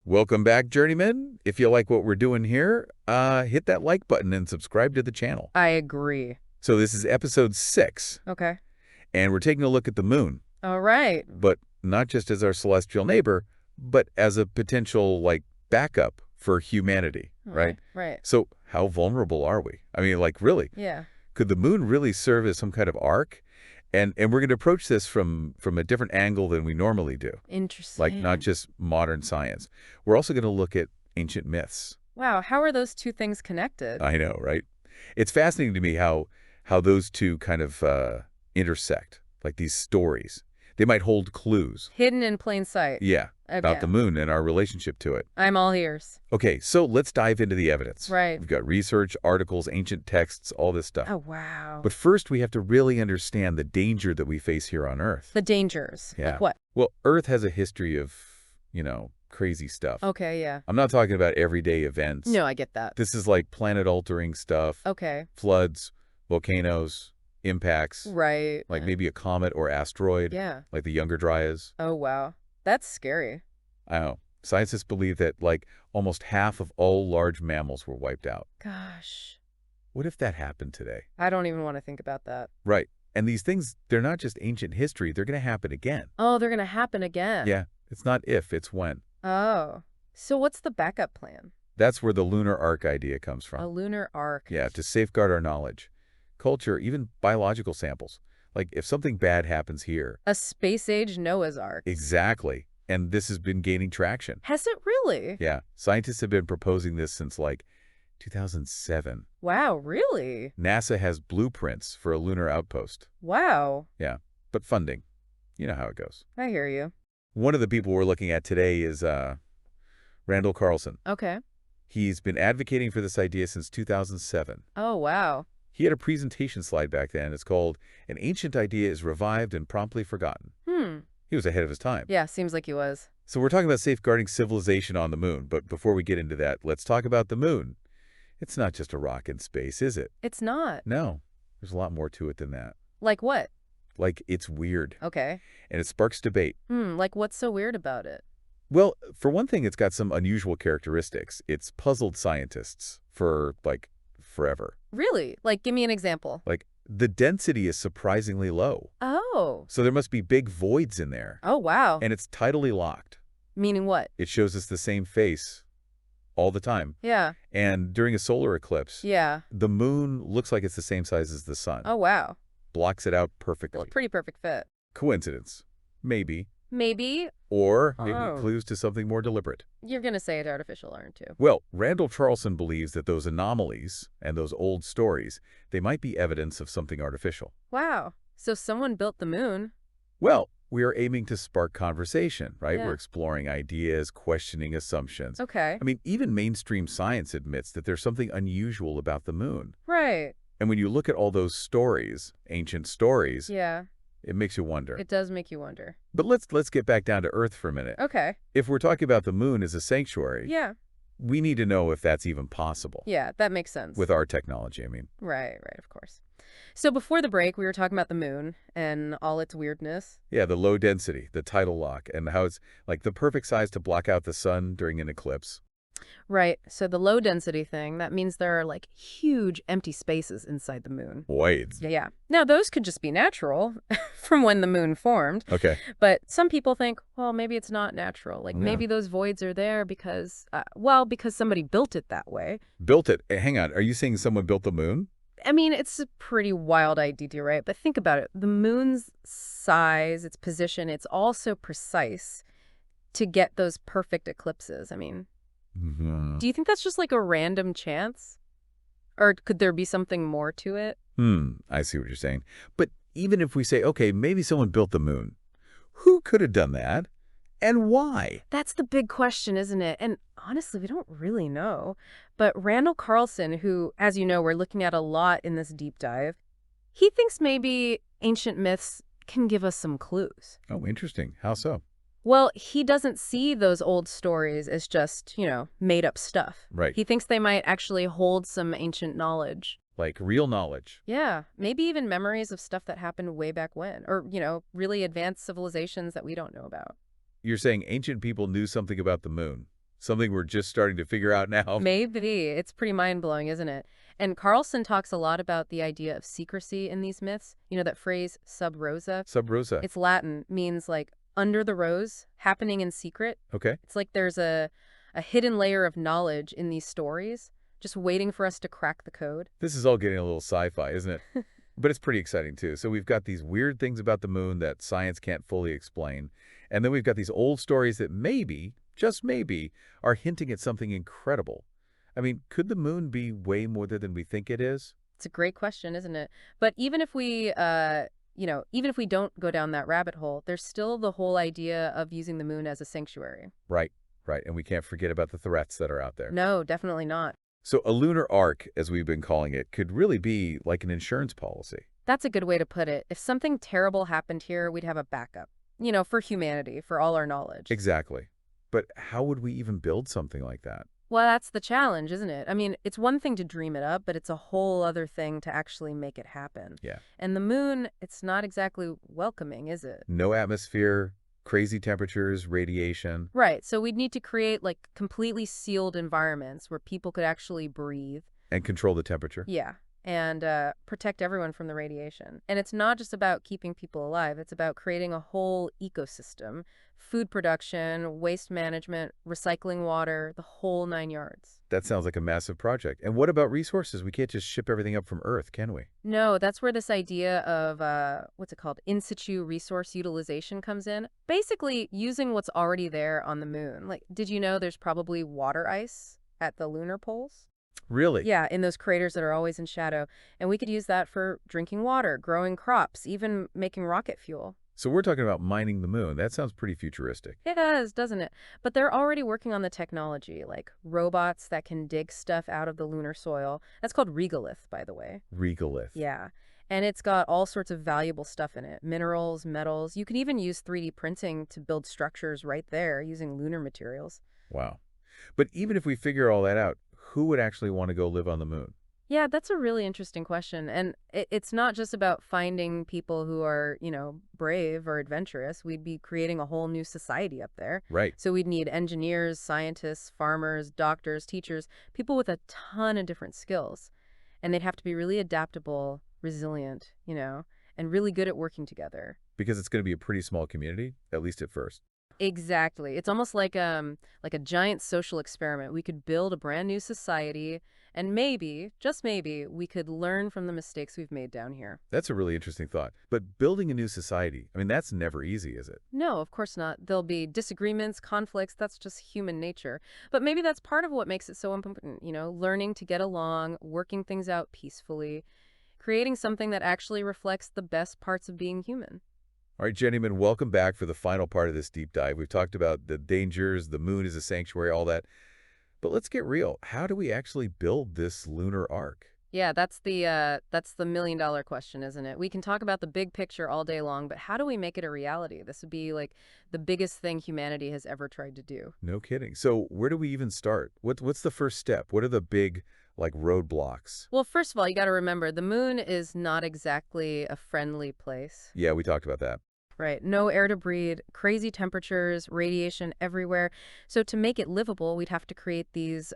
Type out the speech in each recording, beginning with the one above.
Welcome back, journeyman. If you like what we're doing here, hit that like button and subscribe to the channel. I agree. So this is episode 6, Okay. and we're taking a look at the moon, All right. but not just as our celestial neighbor, but as a potential, backup for humanity, right? Right. So how vulnerable are we? I mean, really, Yeah. could the moon really serve as some kind of ark? And we're going to approach this from a different angle than we normally do. Interesting. Not just modern science. We're also going to look at ancient myths. Wow. How are those two things connected? I know, right? It's fascinating to me how those two kind of intersect, like these stories. They might hold clues. Hidden in plain sight. Yeah, Okay. about the moon and our relationship to it. I'm all ears. Okay, so let's dive into the evidence. Right. We've got research, articles, ancient texts, all this stuff. Oh, wow. But first, we have to really understand the danger that we face here on Earth. The dangers. Yeah. Like what? Well, Earth has a history of, crazy stuff. Okay, yeah. I'm not talking about everyday events. No, I get that. This is like planet-altering stuff. Okay. Floods, volcanoes, impacts. Right. Like maybe a comet or asteroid. Yeah. Like the Younger Dryas. Oh, wow. That's scary. I know. Scientists believe that, almost half of all large mammals were wiped out. Gosh. What if that happened today? I don't even want to think about that. Right. And these things, they're not just ancient history. They're going to happen again. Oh, they're going to happen again. Yeah. It's not if, it's when. Oh. So what's the backup plan? That's where the Lunar Ark idea comes from. A lunar ark. Yeah, to safeguard our knowledge, culture, even biological samples. Like if something bad happens here. A space-age Noah's Ark. Exactly. And this has been gaining traction. Has it really? Yeah. Scientists have been proposing this since 2007. Wow, really? NASA has blueprints for a lunar outpost. Wow. Yeah. But funding. You know how it goes. I hear you. One of the people we're looking at today is Randall Carlson. Okay. He's been advocating for this idea since 2007. Oh, wow. He had a presentation slide back then. It's called An Ancient Idea is Revived and Promptly Forgotten. He was ahead of his time. Yeah, seems like he was. So we're talking about safeguarding civilization on the moon. But before we get into that, let's talk about the moon. It's not just a rock in space, is it? It's not. No. There's a lot more to it than that. Like what? It's weird. Okay. And it sparks debate. Like what's so weird about it? Well, for one thing, it's got some unusual characteristics. It's puzzled scientists for, forever. Really? Like, give me an example. The density is surprisingly low. Oh. So there must be big voids in there. Oh, wow. And it's tidally locked. Meaning what? It shows us the same face all the time. Yeah. And during a solar eclipse, Yeah. the moon looks like it's the same size as the sun. Oh, wow. Blocks it out perfectly. Well, pretty perfect fit. Coincidence. Maybe. Maybe. Or maybe Oh. clues to something more deliberate. You're going to say it's artificial, aren't you? Well, Randall Carlson believes that those anomalies and those old stories, they might be evidence of something artificial. Wow. So someone built the moon. Well, we are aiming to spark conversation, right? Yeah. We're exploring ideas, questioning assumptions. Okay. I mean, even mainstream science admits that there's something unusual about the moon. Right. And when you look at all those stories, ancient stories, Yeah. it makes you wonder. It does make you wonder. But let's get back down to Earth for a minute. Okay. If we're talking about the moon as a sanctuary, Yeah. we need to know if that's even possible. Yeah, that makes sense. With our technology, I mean. Right, of course. So before the break, we were talking about the moon and all its weirdness. Yeah, the low density, the tidal lock, and how it's the perfect size to block out the sun during an eclipse. Right. So the low density thing, that means there are huge empty spaces inside the moon. Voids. Yeah. Now, those could just be natural from when the moon formed. Okay. But some people think, well, maybe it's not natural. Maybe those voids are there because, because somebody built it that way. Built it? Hang on. Are you saying someone built the moon? I mean, it's a pretty wild idea, right? But think about it. The moon's size, its position, it's all so precise to get those perfect eclipses. I mean, do you think that's just a random chance? Or could there be something more to it? I see what you're saying. But even if we say, okay, maybe someone built the moon, who could have done that? And why? That's the big question, isn't it? And honestly, we don't really know. But Randall Carlson, who, as you know, we're looking at a lot in this deep dive, he thinks maybe ancient myths can give us some clues. Oh, interesting. How so? Well, he doesn't see those old stories as just, made up stuff. Right. He thinks they might actually hold some ancient knowledge. Like real knowledge. Yeah, maybe even memories of stuff that happened way back when, or, really advanced civilizations that we don't know about. You're saying ancient people knew something about the moon, Something we're just starting to figure out now. Maybe. It's pretty mind-blowing, isn't it? And Carlson talks a lot about the idea of secrecy in these myths. You know that phrase, sub rosa? Sub rosa. It's Latin, means like under the rose, happening in secret. Okay. It's like there's a hidden layer of knowledge in these stories, just waiting for us to crack the code. This is all getting a little sci-fi, isn't it? But it's pretty exciting, too. So we've got these weird things about the moon that science can't fully explain. And then we've got these old stories that maybe, just maybe, are hinting at something incredible. I mean, could the moon be way more than we think it is? It's a great question, isn't it? But even if we, even if we don't go down that rabbit hole, there's still the whole idea of using the moon as a sanctuary. Right, right. And we can't forget about the threats that are out there. No, definitely not. So a lunar ark, as we've been calling it, could really be like an insurance policy. That's a good way to put it. If something terrible happened here, we'd have a backup. For humanity, for all our knowledge. Exactly. But how would we even build something like that? Well, that's the challenge, isn't it? I mean, it's one thing to dream it up, but it's a whole other thing to actually make it happen. Yeah. And the moon, it's not exactly welcoming, is it? No atmosphere, crazy temperatures, radiation. Right. So we'd need to create like completely sealed environments where people could actually breathe. And control the temperature. Yeah. And protect everyone from the radiation. And it's not just about keeping people alive. It's about creating a whole ecosystem, food production, waste management, recycling water, the whole 9 yards. That sounds like a massive project. And what about resources? We can't just ship everything up from Earth, can we? No, that's where this idea of, what's it called, in situ resource utilization comes in. Basically, using what's already there on the moon. Like, did you know there's probably water ice at the lunar poles? Really? Yeah, in those craters that are always in shadow. And we could use that for drinking water, growing crops, even making rocket fuel. So we're talking about mining the moon. That sounds pretty futuristic. It does, doesn't it? But they're already working on the technology, like robots that can dig stuff out of the lunar soil. That's called regolith, by the way. Regolith. Yeah. And it's got all sorts of valuable stuff in it. Minerals, metals. You can even use 3D printing to build structures right there using lunar materials. Wow. But even if we figure all that out, who would actually want to go live on the moon? Yeah, that's a really interesting question. And it's not just about finding people who are, brave or adventurous. We'd be creating a whole new society up there. Right. So we'd need engineers, scientists, farmers, doctors, teachers, people with a ton of different skills. And they'd have to be really adaptable, resilient, and really good at working together. Because it's going to be a pretty small community, at least at first. Exactly. It's almost like a giant social experiment. We could build a brand new society, and maybe, just maybe, we could learn from the mistakes we've made down here. That's a really interesting thought. But building a new society, I mean, that's never easy, is it? No, of course not. There'll be disagreements, conflicts. That's just human nature. But maybe that's part of what makes it so important, learning to get along, working things out peacefully, creating something that actually reflects the best parts of being human. All right, gentlemen, welcome back for the final part of this deep dive. We've talked about the dangers, the moon is a sanctuary, all that. But let's get real. How do we actually build this lunar ark? Yeah, that's the million-dollar question, isn't it? We can talk about the big picture all day long, but how do we make it a reality? This would be like the biggest thing humanity has ever tried to do. No kidding. So where do we even start? What's the first step? What are the big, roadblocks? Well, first of all, you got to remember, the moon is not exactly a friendly place. Yeah, we talked about that. Right. No air to breathe, crazy temperatures, radiation everywhere. So to make it livable, we'd have to create these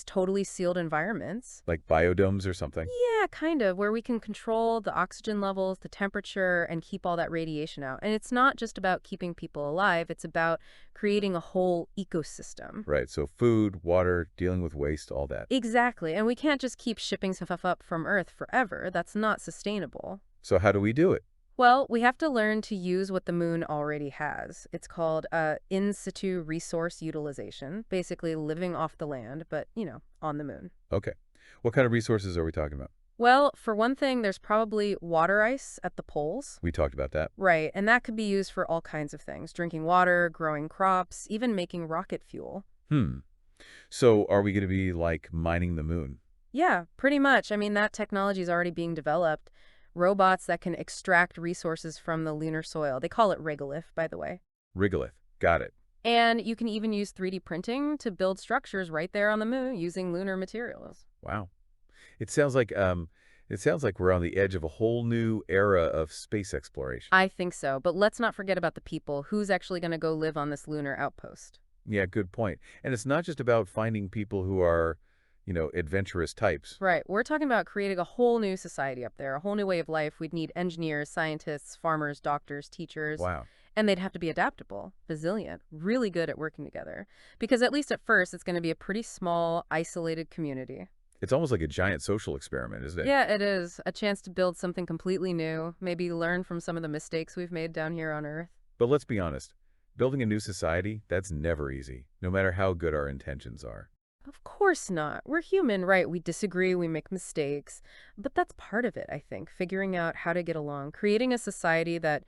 totally sealed environments. Like biodomes or something? Yeah, kind of, where we can control the oxygen levels, the temperature, and keep all that radiation out. And it's not just about keeping people alive, it's about creating a whole ecosystem. Right, so food, water, dealing with waste, all that. Exactly, and we can't just keep shipping stuff up from Earth forever. That's not sustainable. So how do we do it? Well, we have to learn to use what the moon already has. It's called in situ resource utilization, basically living off the land, but, on the moon. Okay. What kind of resources are we talking about? Well, for one thing, there's probably water ice at the poles. We talked about that. Right, and that could be used for all kinds of things. Drinking water, growing crops, even making rocket fuel. So are we going to be, mining the moon? Yeah, pretty much. I mean, that technology is already being developed. Robots that can extract resources from the lunar soil. They call it regolith, by the way. Regolith. Got it. And you can even use 3D printing to build structures right there on the moon using lunar materials. Wow. It sounds like we're on the edge of a whole new era of space exploration. I think so, but let's not forget about the people. Who's actually going to go live on this lunar outpost? Yeah, good point. And it's not just about finding people who are, adventurous types. Right. We're talking about creating a whole new society up there, a whole new way of life. We'd need engineers, scientists, farmers, doctors, teachers, Wow. and they'd have to be adaptable, resilient, really good at working together. Because at least at first, it's going to be a pretty small, isolated community. It's almost like a giant social experiment, isn't it? Yeah, it is. A chance to build something completely new, maybe learn from some of the mistakes we've made down here on Earth. But let's be honest, building a new society, that's never easy, no matter how good our intentions are. Of course not. We're human, right? We disagree, we make mistakes. But that's part of it, I think, figuring out how to get along, creating a society that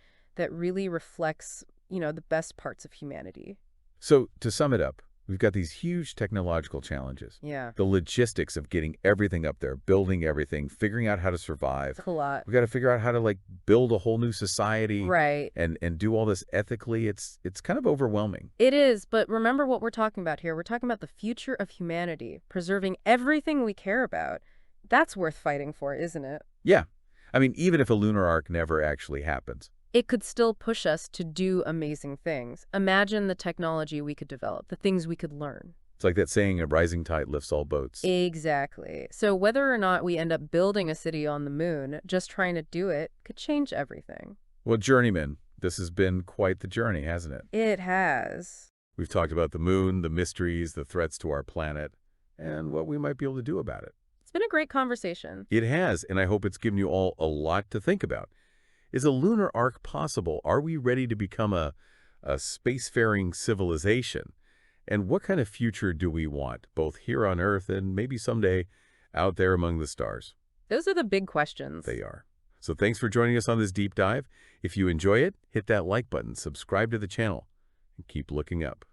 really reflects, the best parts of humanity. So, to sum it up, we've got these huge technological challenges. Yeah, The logistics of getting everything up there, building everything, figuring out how to survive. it's a lot. We've got to figure out how to, build a whole new society Right. and do all this ethically. It's kind of overwhelming. It is, but remember what we're talking about here. We're talking about the future of humanity, preserving everything we care about. That's worth fighting for, isn't it? Yeah. I mean, even if a lunar arc never actually happens. It could still push us to do amazing things. Imagine the technology we could develop, the things we could learn. It's like that saying, a rising tide lifts all boats. Exactly. So whether or not we end up building a city on the moon, just trying to do it could change everything. Well, journeyman, this has been quite the journey, hasn't it? It has. We've talked about the moon, the mysteries, the threats to our planet, and what we might be able to do about it. It's been a great conversation. It has, and I hope it's given you all a lot to think about. Is a lunar arc possible? Are we ready to become a spacefaring civilization? And what kind of future do we want, both here on Earth and maybe someday out there among the stars? Those are the big questions. They are. So thanks for joining us on this deep dive. If you enjoy it, hit that like button, subscribe to the channel, and keep looking up.